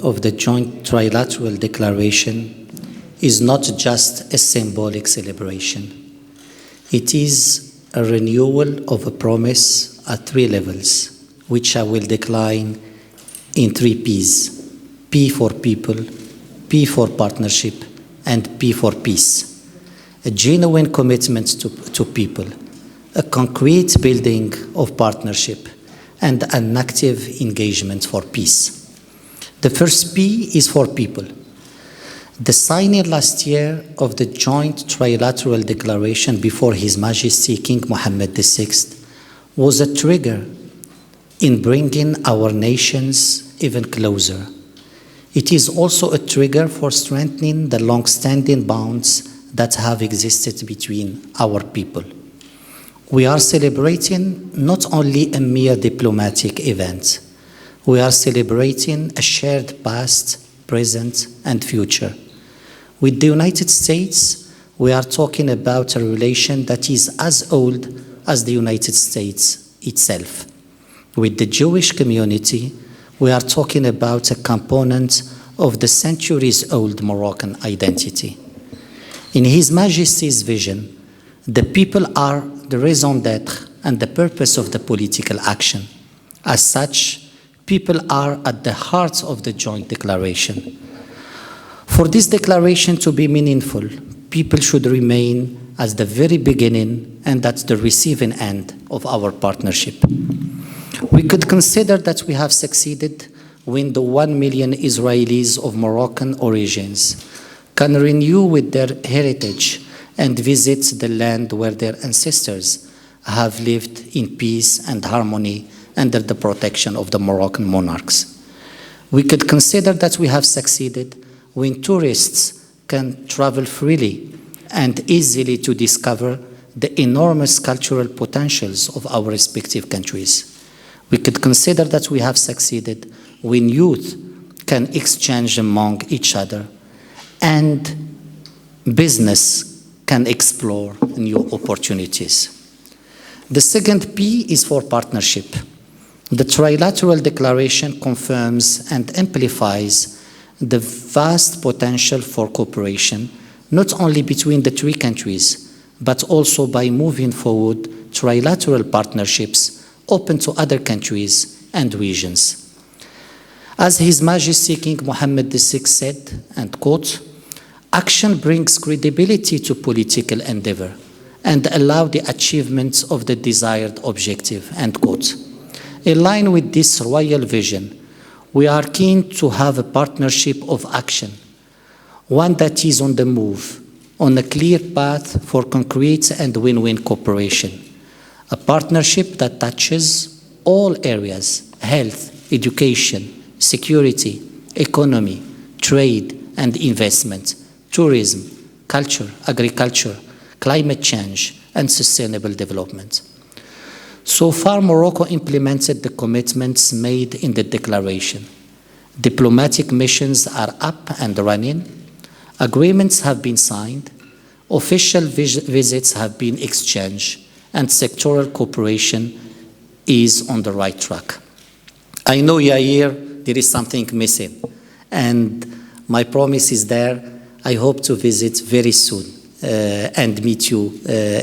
of the joint trilateral declaration is not just a symbolic celebration. It is a renewal of a promise at three levels, which I will decline in three P's. P for people, P for partnership, and P for peace. A genuine commitment to people, a concrete building of partnership, and an active engagement for peace. The first P is for people. The signing last year of the joint trilateral declaration before His Majesty King Mohammed VI was a trigger in bringing our nations even closer. It is also a trigger for strengthening the long-standing bonds that have existed between our people. We are celebrating not only a mere diplomatic event, we are celebrating a shared past, present, and future. With the United States, we are talking about a relation that is as old as the United States itself. With the Jewish community, we are talking about a component of the centuries-old Moroccan identity. In His Majesty's vision, the people are the raison d'être and the purpose of the political action. As such, people are at the heart of the joint declaration. For this declaration to be meaningful, people should remain at the very beginning and at the receiving end of our partnership. We could consider that we have succeeded when the 1 million Israelis of Moroccan origins can renew with their heritage and visit the land where their ancestors have lived in peace and harmony under the protection of the Moroccan monarchs. We could consider that we have succeeded when tourists can travel freely and easily to discover the enormous cultural potentials of our respective countries. We could consider that we have succeeded when youth can exchange among each other and business can explore new opportunities. The second P is for partnership. The trilateral declaration confirms and amplifies the vast potential for cooperation, not only between the three countries, but also by moving forward trilateral partnerships open to other countries and regions. As His Majesty King Mohammed VI said, and quote, "Action brings credibility to political endeavor and allow the achievement of the desired objective," end quote. In line with this royal vision, we are keen to have a partnership of action, one that is on the move, on a clear path for concrete and win-win cooperation. A partnership that touches all areas: health, education, security, economy, trade and investment, tourism, culture, agriculture, climate change, and sustainable development. So far, Morocco implemented the commitments made in the declaration. Diplomatic missions are up and running, agreements have been signed, official visits have been exchanged, and sectoral cooperation is on the right track. I know, Yair, there is something missing, and my promise is there. I hope to visit very soon and meet you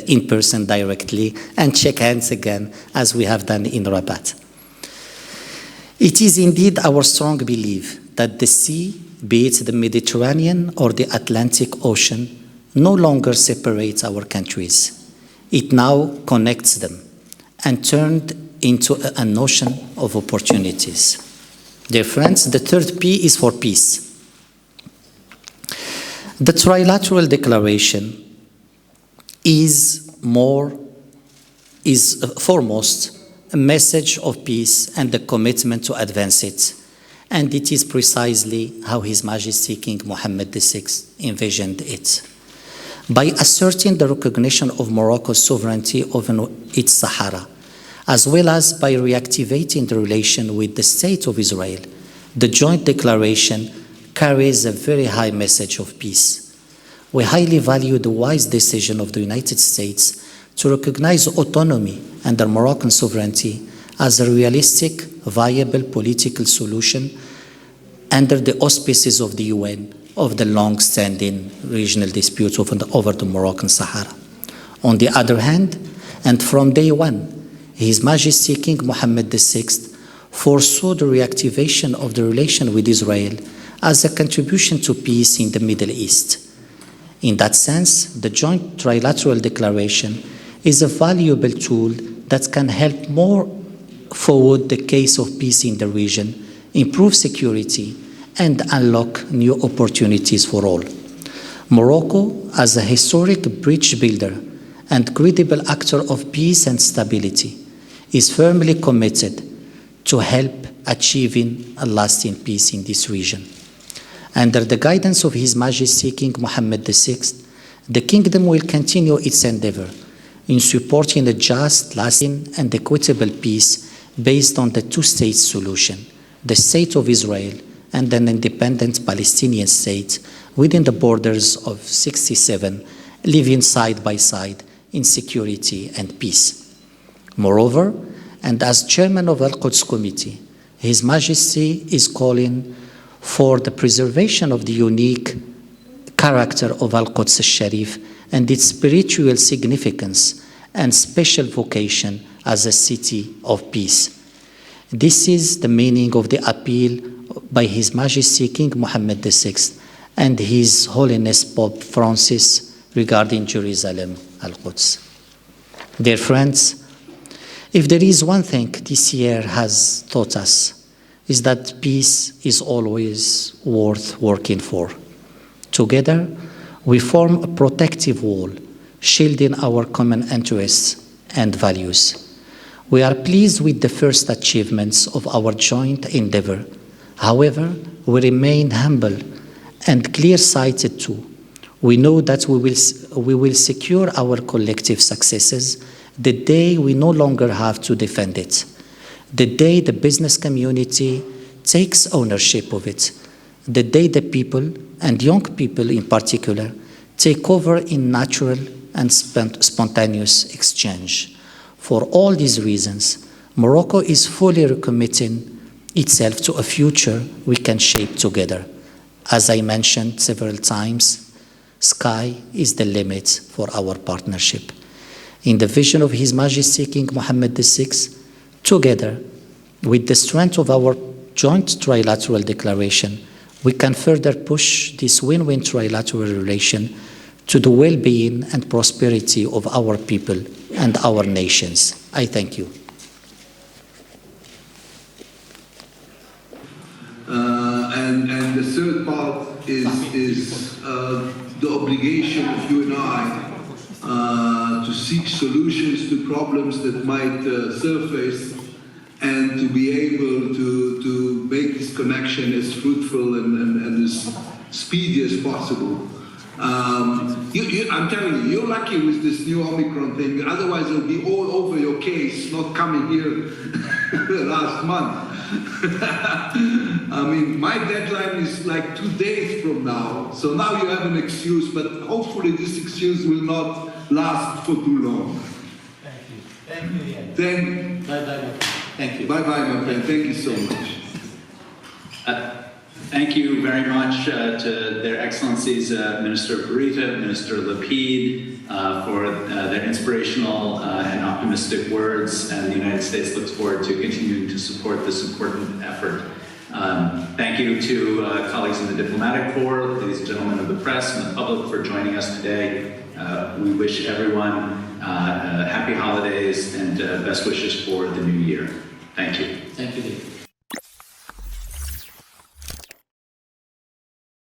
in person directly and shake hands again, as we have done in Rabat. It is indeed our strong belief that the sea, be it the Mediterranean or the Atlantic Ocean, no longer separates our countries. It now connects them and turned into an ocean of opportunities. Dear friends, the third P is for peace. The trilateral declaration is foremost a message of peace and the commitment to advance it. And it is precisely how His Majesty King Mohammed VI envisioned it. By asserting the recognition of Morocco's sovereignty over its Sahara, as well as by reactivating the relation with the State of Israel, the joint declaration carries a very high message of peace. We highly value the wise decision of the United States to recognize autonomy under Moroccan sovereignty as a realistic, viable political solution under the auspices of the UN of the long-standing regional disputes over the Moroccan Sahara. On the other hand, and from day one, His Majesty King Mohammed VI foresaw the reactivation of the relation with Israel as a contribution to peace in the Middle East. In that sense, the Joint Trilateral Declaration is a valuable tool that can help more forward the case of peace in the region, improve security, and unlock new opportunities for all. Morocco, as a historic bridge builder and credible actor of peace and stability, is firmly committed to help achieving a lasting peace in this region. Under the guidance of His Majesty King Mohammed VI, the Kingdom will continue its endeavor in supporting a just, lasting, and equitable peace based on the two-state solution, the State of Israel and an independent Palestinian state within the borders of 67, living side by side in security and peace. Moreover, and as chairman of Al-Quds Committee, His Majesty is calling for the preservation of the unique character of Al-Quds al-Sharif and its spiritual significance and special vocation as a city of peace. This is the meaning of the appeal by His Majesty King Mohammed VI and His Holiness Pope Francis regarding Jerusalem, Al-Quds. Dear friends, if there is one thing this year has taught us, is that peace is always worth working for. Together, we form a protective wall, shielding our common interests and values. We are pleased with the first achievements of our joint endeavor. However, we remain humble and clear-sighted too. We know that we will secure our collective successes the day we no longer have to defend it, the day the business community takes ownership of it, the day the people, and young people in particular, take over in natural and spontaneous exchange. For all these reasons, Morocco is fully recommitting itself to a future we can shape together. As I mentioned several times, sky is the limit for our partnership. In the vision of His Majesty King Mohammed VI, together, with the strength of our joint trilateral declaration, we can further push this win-win trilateral relation to the well-being and prosperity of our people and our nations. I thank you. And the third part is the obligation of you and I to seek solutions to problems that might surface and to be able to make this connection as fruitful and as speedy as possible. I'm telling you, you're lucky with this new Omicron thing, otherwise it'll be all over your case, not coming here last month. I mean, my deadline is like 2 days from now, so now you have an excuse, but hopefully this excuse will not last for too long. Thank you. Thank you, Ian. Bye-bye. Thank you. Bye-bye, my friend. Thank you so much. Thank you very much to Their Excellencies Minister Burita, Minister Lapid, for their inspirational and optimistic words, and the United States looks forward to continuing to support this important effort. Thank you to colleagues in the Diplomatic Corps, ladies and gentlemen of the press, and the public for joining us today. We wish everyone happy holidays and best wishes for the new year. Thank you. Thank you.